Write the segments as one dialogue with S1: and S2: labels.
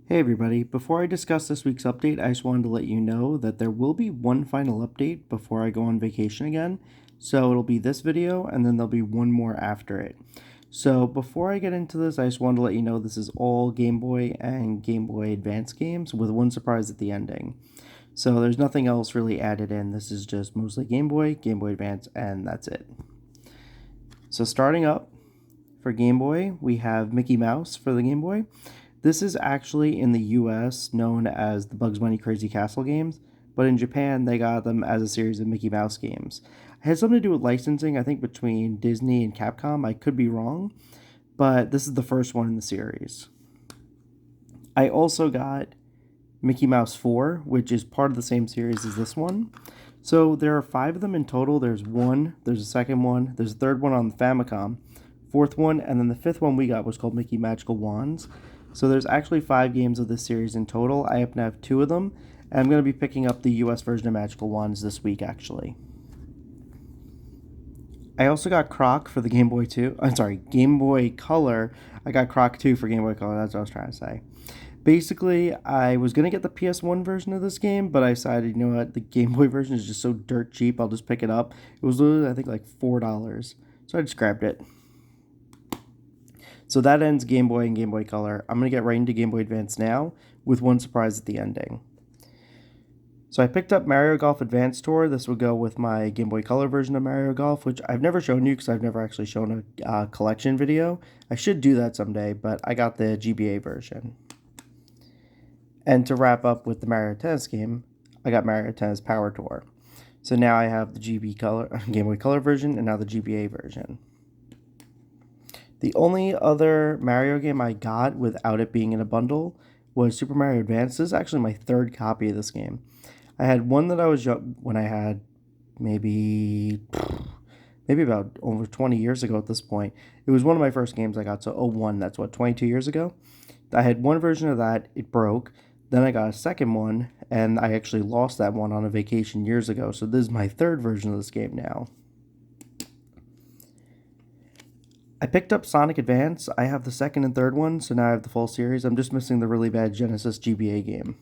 S1: Hey everybody, before I discuss this week's update, I just wanted to let you know that there will be one final update before I go on vacation again. So it'll be this video and then there'll be one more after it. So before I get into this, I just wanted to let you know this is all Game Boy and Game Boy Advance games with one surprise at the ending. So there's nothing else really added in. This is just mostly Game Boy Advance, and that's it. So starting up for Game Boy, we have Mickey Mouse for the Game Boy. This is actually in the US known as the Bugs Bunny Crazy Castle games, but in Japan they got them as a series of Mickey Mouse games. It had something to do with licensing, I think, between Disney and Capcom. I could be wrong, but this is the first one in the series. I also got Mickey Mouse 4, which is part of the same series as this one. So there are 5 of them in total. There's one, there's a second one, there's a third one on the Famicom, fourth one, and then the fifth one we got was called Mickey Magical Wands. So there's actually 5 games of this series in total. I happen to have 2 of them, and I'm going to be picking up the US version of Magical Wands this week, actually. I also got Croc for the Game Boy 2. I'm sorry, Game Boy Color. I got Croc 2 for Game Boy Color. That's what I was trying to say. Basically, I was going to get the PS1 version of this game, but I decided, you know what, the Game Boy version is just so dirt cheap, I'll just pick it up. It was literally, I think, like $4. So I just grabbed it. So that ends Game Boy and Game Boy Color. I'm going to get right into Game Boy Advance now, with one surprise at the ending. So I picked up Mario Golf Advance Tour. This would go with my Game Boy Color version of Mario Golf, which I've never shown you because I've never actually shown a collection video. I should do that someday, but I got the GBA version. And to wrap up with the Mario Tennis game, I got Mario Tennis Power Tour. So now I have the Game Boy Color version and now the GBA version. The only other Mario game I got without it being in a bundle was Super Mario Advance. This is actually my 3rd copy of this game. I had one that I was young when I had maybe about over 20 years ago at this point. It was one of my first games I got, so 01, that's what, 22 years ago? I had one version of that, it broke. Then I got a second one, and I actually lost that one on a vacation years ago, so this is my 3rd version of this game now. I picked up Sonic Advance. I have the 2nd and 3rd one, so now I have the full series. I'm just missing the really bad Genesis GBA game.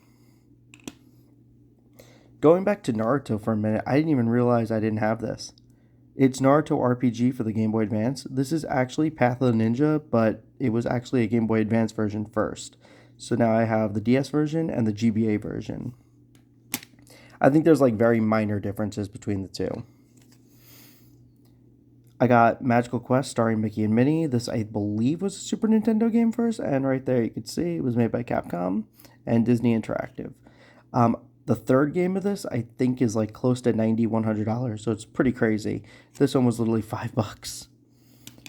S1: Going back to Naruto for a minute, I didn't even realize I didn't have this. It's Naruto RPG for the Game Boy Advance. This is actually Path of the Ninja, but it was actually a Game Boy Advance version first. So now I have the DS version and the GBA version. I think there's like very minor differences between the two. I got Magical Quest starring Mickey and Minnie. This, I believe, was a Super Nintendo game first, and right there you can see it was made by Capcom and Disney Interactive. The 3rd game of this, I think, is like close to $90, $100, so it's pretty crazy. This one was literally $5.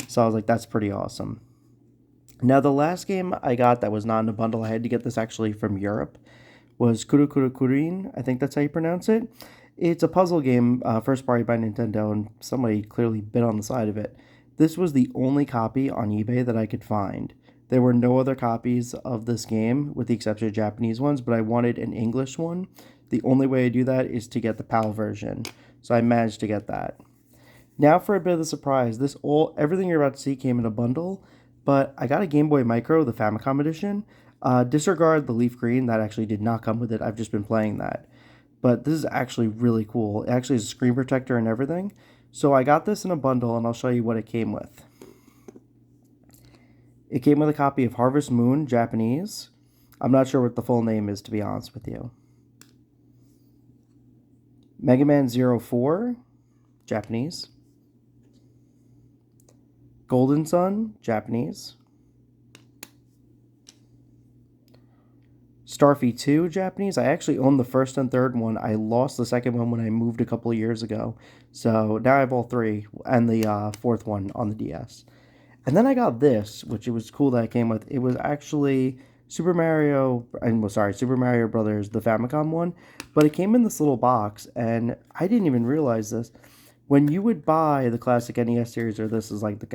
S1: So I was like, that's pretty awesome. Now, the last game I got that was not in a bundle, I had to get this actually from Europe, was Kuru Kuru Kurin. I think that's how you pronounce it. It's a puzzle game, first party by Nintendo, and somebody clearly bit on the side of it. This was the only copy on eBay that I could find. There were no other copies of this game, with the exception of Japanese ones, but I wanted an English one. The only way I do that is to get the PAL version, so I managed to get that. Now for a bit of the surprise. Everything you're about to see came in a bundle, but I got a Game Boy Micro, the Famicom edition. Disregard the leaf green, that actually did not come with it. I've just been playing that. But this is actually really cool. It actually has a screen protector and everything. So I got this in a bundle, and I'll show you what it came with. It came with a copy of Harvest Moon, Japanese. I'm not sure what the full name is, to be honest with you. Mega Man 04, Japanese. Golden Sun, Japanese. Starfy 2, Japanese. I actually own the 1st and 3rd one. I lost the 2nd one when I moved a couple of years ago. So now I have all 3, and the 4th one on the DS. And then I got this, which it was cool that I came with. It was actually Super Mario Brothers, the Famicom one. But it came in this little box, and I didn't even realize this. When you would buy the classic NES series, or this is like the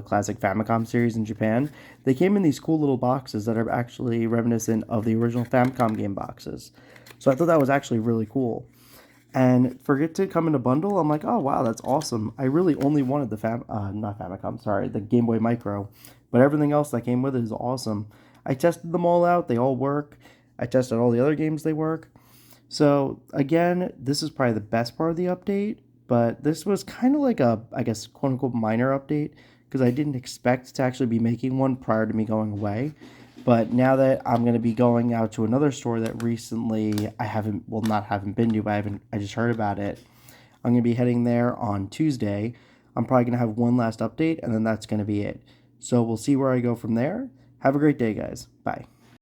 S1: classic Famicom series in Japan, they came in these cool little boxes that are actually reminiscent of the original Famicom game boxes. So I thought that was actually really cool. And for it to come in a bundle, I'm like, oh wow, that's awesome. I really only wanted the Game Boy Micro, but everything else that came with it is awesome. I tested them all out, they all work. I tested all the other games, they work. So again, this is probably the best part of the update, but this was kind of like a, I guess, quote unquote minor update because I didn't expect to actually be making one prior to me going away. But now that I'm going to be going out to another store that recently I haven't, well, not haven't been to, but I just heard about it. I'm going to be heading there on Tuesday. I'm probably going to have one last update, and then that's going to be it. So we'll see where I go from there. Have a great day, guys. Bye.